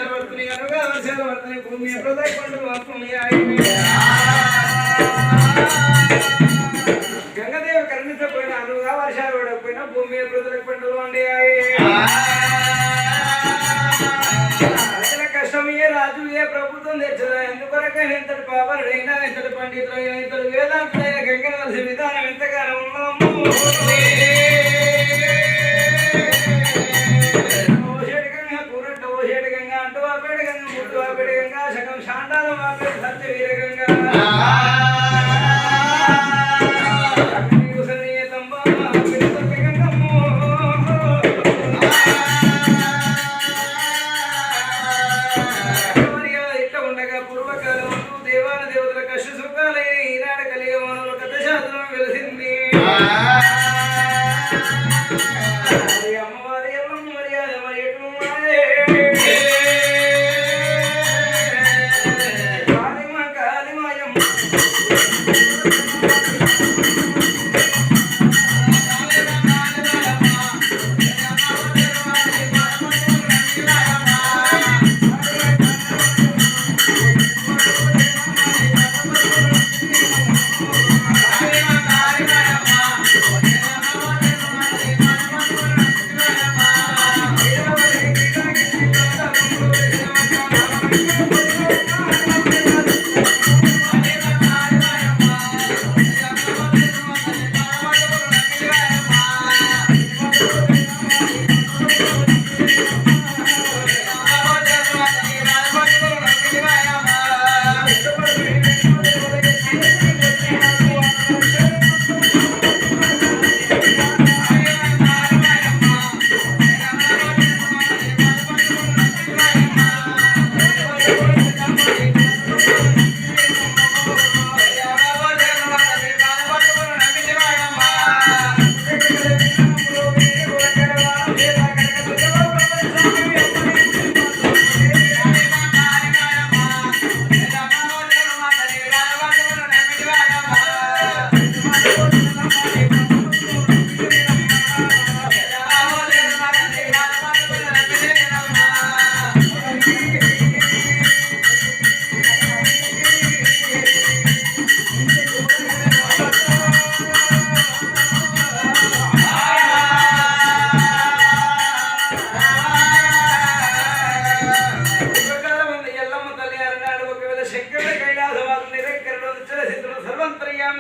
వర్షాలు పడుతున్నాయి అనుగా వర్షాలు పడుతున్నాయి భూమి హృదయ పండుగ వస్తున్నాయి గంగదేవి కరుణించకపోయినా అనుగా వర్షాలు పడకపోయినా భూమి హృదయ పండుగ వండి కష్టం ఏ రాజు ఏ ప్రభుత్వం తెచ్చదా ఎందుకొరకైనా ఎంతటి పాపరుడైనా ఎంతటి పండితులైనా ఇంతటి వేదాంతులైన గంగనవలసిన విధానం ఎంతగానో ఉన్నాము శకం శాండాల మాపే సత్య వీరగంగా ఇట్లా ఉండగా పూర్వకాలం దేవాన దేవతల కష్ట సుఖాలైన ఈనాడు కలిగే మనలో కథ శాస్త్రం వెలిసింది అమ్మవారి ఎల్లమ్మ మర్యాద మరి ఎటు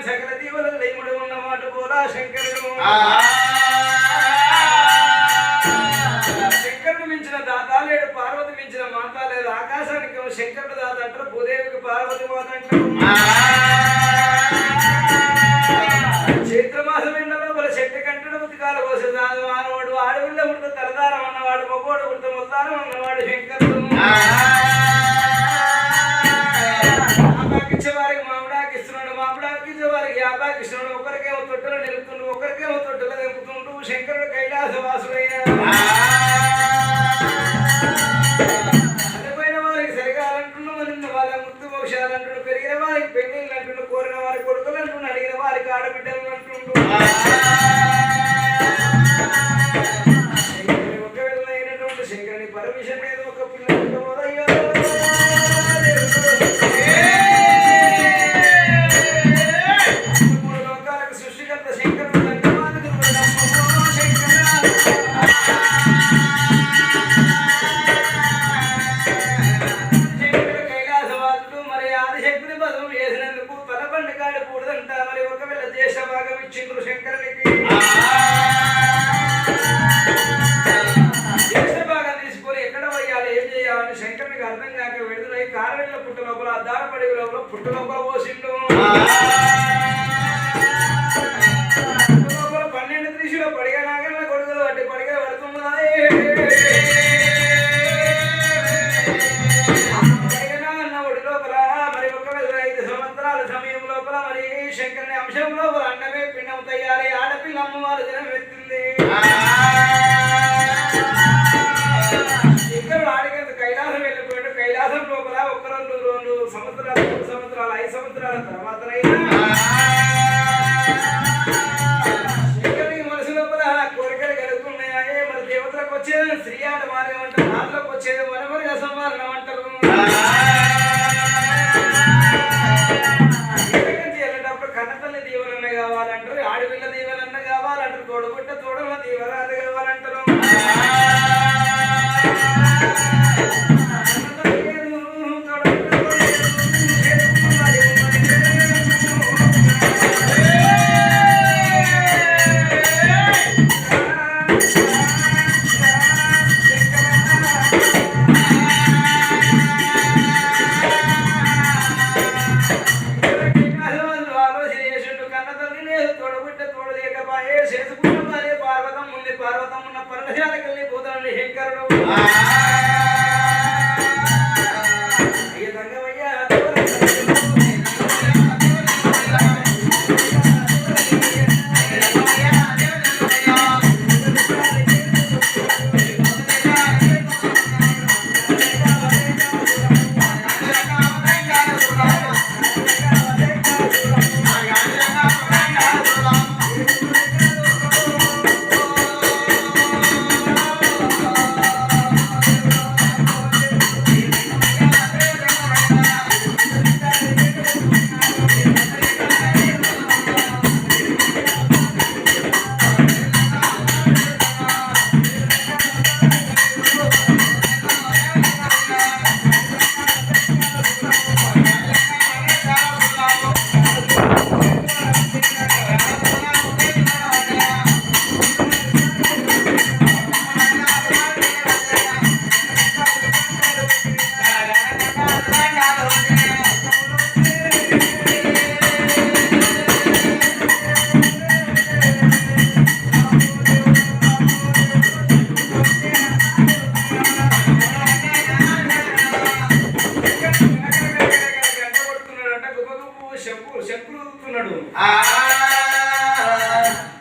సకల జీవుల దైముడు ఉన్నమాట పోలా శంకరుడు శంకరుడు మించిన దాత లేడు పార్వతి మించిన మాత లేదు ఆకాశానికి శంకరుడు దాత అంటారు భూదేవికి పార్వతి మాత అంటారు చైత్రమాసం ఎండ లోపల శక్తి కంటుడు ఉతికాల కోసం మానవాడు అడవుల్లో ఉడత తలదారం అన్నవాడు మగోడు ఉడత ముల్దారం అన్నవాడు శంకరుడు వారికి మామిడాకి ఇస్తున్నాడు మామిడాకి వారికి యాభాకి ఇస్తున్నాడు ఒకరికేమో తొట్టెలు నిలుపుతుండు ఒకరికేమో తొట్టెలు నిలుపుతుంటూ శంకరుడు కైలాసవాసుడైన చనిపోయిన వారికి సరిగాలంటుండు మరిన్న వాళ్ళ మృత్యు మోక్షాలంటుండు పెరిగిన వారికి పెళ్లిళ్ళు అంటుండు కోరిన వారికి కొడుకులు అంటుండు అడిగిన వారికి ఆడబిడ్డలు అంటుండు ఒక వెళ్ళైనటువంటి శంకరుని పరమిషన్ మీద ఒక పిల్లలు పోదయ్యో శంకరునికి అర్థం కాక విడుదలై కారవెళ్ళ పుట్ట లోపల దారపడి లోపల పుట్ట లోపల పోసిండు లోపల 12 త్రిశూల పడిగా నాగన్న కొడుకులు పట్టి పడిగా పడుతున్నది పడిగా అన్న ఒడి లోపల మరి ఒకవేళ 5 సంవత్సరాల సమయం లోపల మరి శంకరుని అంశం లోపల అన్నమే పిండం తయారై ఆడపిల్ల అమ్మవారు జనం ఎత్తింది కైలాసం వెళ్ళిపోయాడు కైలాసం లోపల 1 2 సంవత్సరాలు 3 సంవత్సరాలు 5 సంవత్సరాల తర్వాత వచ్చేది స్త్రీ ఆట మారేమంటారు, నాలుగులోకి వచ్చేది వనమరి అసంవారణం అంటారు. వెళ్ళేటప్పుడు కన్నతల్లి దీవెనన్న కావాలంటారు, ఆడపిల్ల దీవెనన్న కావాలంటారు, తోడుబుట్ట తోడల దీవెనాలు కావాలంటారు. పార్వతం ఉన్న పర్ణశాలకెళ్ళి పోతానండి శంకరుడు. అయ్య తంగమయ్య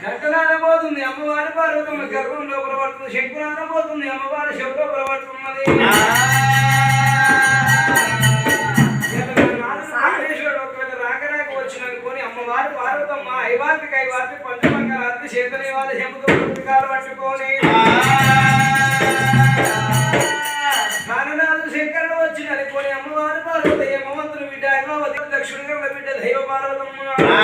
గంటనానబోతుంది అమ్మవారి పార్వతమ్మ గర్భం లోపల పడుతుంది, శంకునానబోతుంది అమ్మవారి శబ్ద పడుతున్నది. ఒకవేళ రాకరాక వచ్చిననుకొని అమ్మవారి పార్వతమ్మ ఐవార్తి పంచమంగళార్తి చేతనే వాళ్ళ శంకుతో పుస్తకాలు పట్టుకొని కారణాలు శంకరుడు వచ్చిననుకొని అమ్మవారి పార్వతి హేమవంతుని బిడ్డ హేమావతి దక్షిణ బిడ్డ దైవ పార్వతమ్మ